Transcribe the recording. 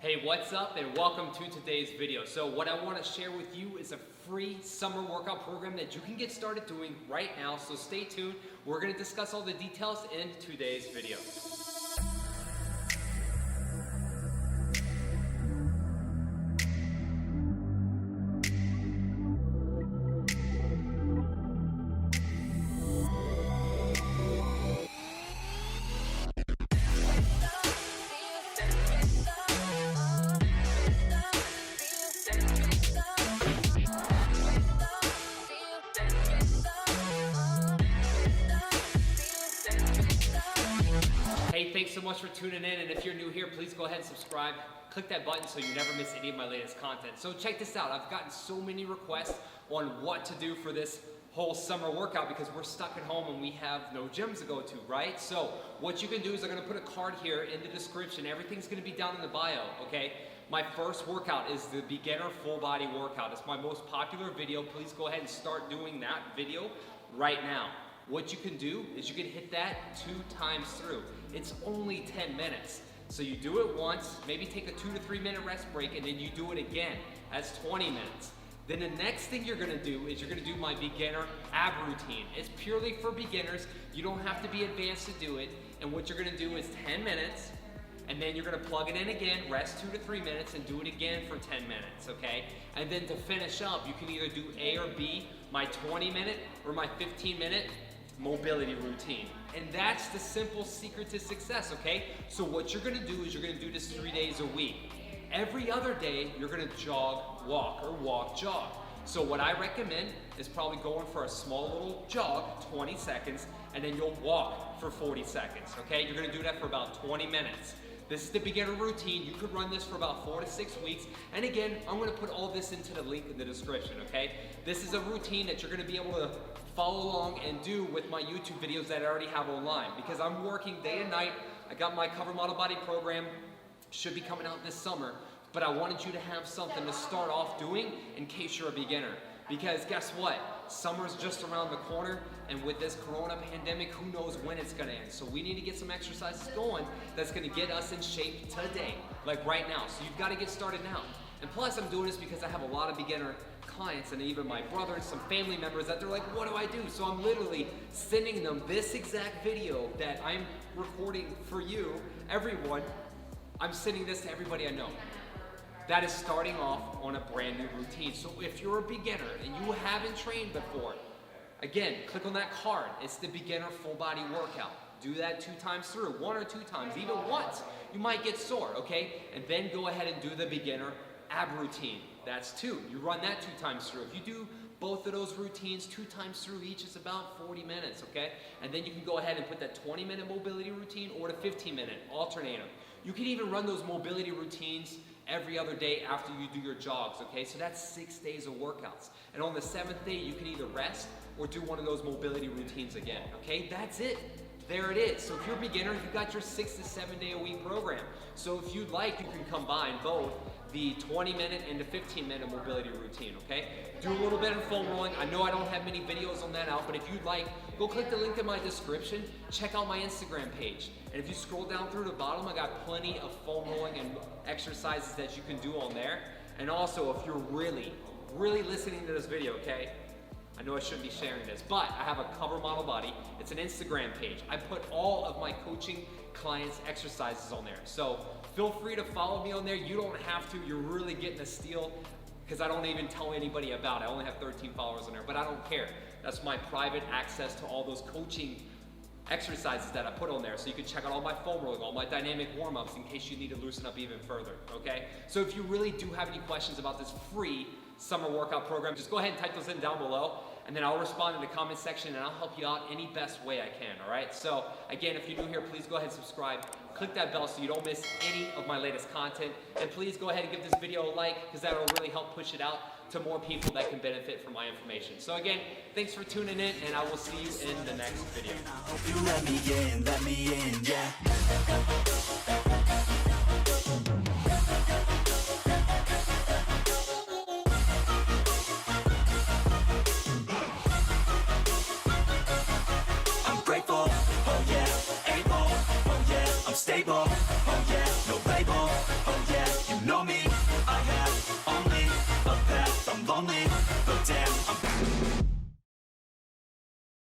Hey, what's up and welcome to today's video. So what I want to share with you is a free summer workout program that you can get started doing right now. So stay tuned. We're going to discuss all the details in today's video. Hey, thanks so much for tuning in, and if you're new here, please go ahead and subscribe. Click that button so you never miss any of my latest content. So check this out. I've gotten so many requests on what to do for this whole summer workout because we're stuck at home and we have no gyms to go to, right? So what you can do is I'm going to put a card here in the description. Everything's going to be down in the bio, okay? My first workout is the beginner full body workout. It's my most popular video. Please go ahead and start doing that video right now. What you can do is you can hit that 2 times through. It's only 10 minutes. So you do it once, maybe take a 2 to 3 minute rest break, and then you do it again. That's 20 minutes. Then the next thing you're gonna do is you're gonna do my beginner ab routine. It's purely for beginners. You don't have to be advanced to do it. And what you're gonna do is 10 minutes, and then you're gonna plug it in again, rest 2 to 3 minutes, and do it again for 10 minutes, okay? And then to finish up, you can either do A or B, my 20 minute or my 15 minute mobility routine. And that's the simple secret to success, okay? So what you're gonna do is you're gonna do this 3 days a week. Every other day, you're gonna jog, walk, or walk, jog. So what I recommend is probably going for a small little jog, 20 seconds, and then you'll walk for 40 seconds, okay? You're gonna do that for about 20 minutes. This is the beginner routine. You could run this for about 4 to 6 weeks. And again, I'm gonna put all this into the link in the description, okay? This is a routine that you're gonna be able to follow along and do with my YouTube videos that I already have online because I'm working day and night. I got my Cover Model Body program, should be coming out this summer, but I wanted you to have something to start off doing in case you're a beginner. Because guess what? Summer's just around the corner, and with this corona pandemic, who knows when it's gonna end. So we need to get some exercises going that's gonna get us in shape today, like right now. So you've gotta get started now. And plus I'm doing this because I have a lot of beginner clients and even my brother and some family members that they're like, what do I do? So I'm literally sending them this exact video that I'm recording for you, everyone. I'm sending this to everybody I know. That is starting off on a brand new routine. So if you're a beginner and you haven't trained before, again, click on that card. It's the beginner full body workout. Do that 2 times through, 1 or 2 times, even once. You might get sore, okay? And then go ahead and do the beginner ab routine. That's 2. You run that 2 times through. If you do both of those routines 2 times through each, it's about 40 minutes, okay? And then you can go ahead and put that 20-minute mobility routine or the 15-minute, alternate them. You can even run those mobility routines every other day after you do your jogs, okay? So that's 6 days of workouts. And on the 7th day, you can either rest or do one of those mobility routines again, okay? That's it. There it is. So if you're a beginner, you got your 6 to 7 day a week program. So if you'd like, you can combine both the 20-minute and the 15-minute mobility routine, okay? Do a little bit of foam rolling. I know I don't have many videos on that out, but if you'd like, go click the link in my description, check out my Instagram page. And if you scroll down through the bottom, I got plenty of foam rolling and exercises that you can do on there. And also, if you're really listening to this video, okay? I know I shouldn't be sharing this, but I have a Cover Model Body. It's an Instagram page. I put all of my coaching clients' exercises on there. So feel free to follow me on there. You don't have to. You're really getting a steal because I don't even tell anybody about it. I only have 13 followers on there, but I don't care. That's my private access to all those coaching exercises that I put on there. So you can check out all my foam rolling, all my dynamic warm-ups in case you need to loosen up even further, okay? So if you really do have any questions about this free summer workout program, just go ahead and type those in down below, and then I'll respond in the comment section and I'll help you out any best way I can, all right? So again, if you're new here, please go ahead and subscribe. Click that bell so you don't miss any of my latest content. And please go ahead and give this video a like because that'll really help push it out to more people that can benefit from my information. So again, thanks for tuning in, and I will see you in the next video. You let me in, yeah. Stable, oh yeah, no label, oh yeah, you lonely.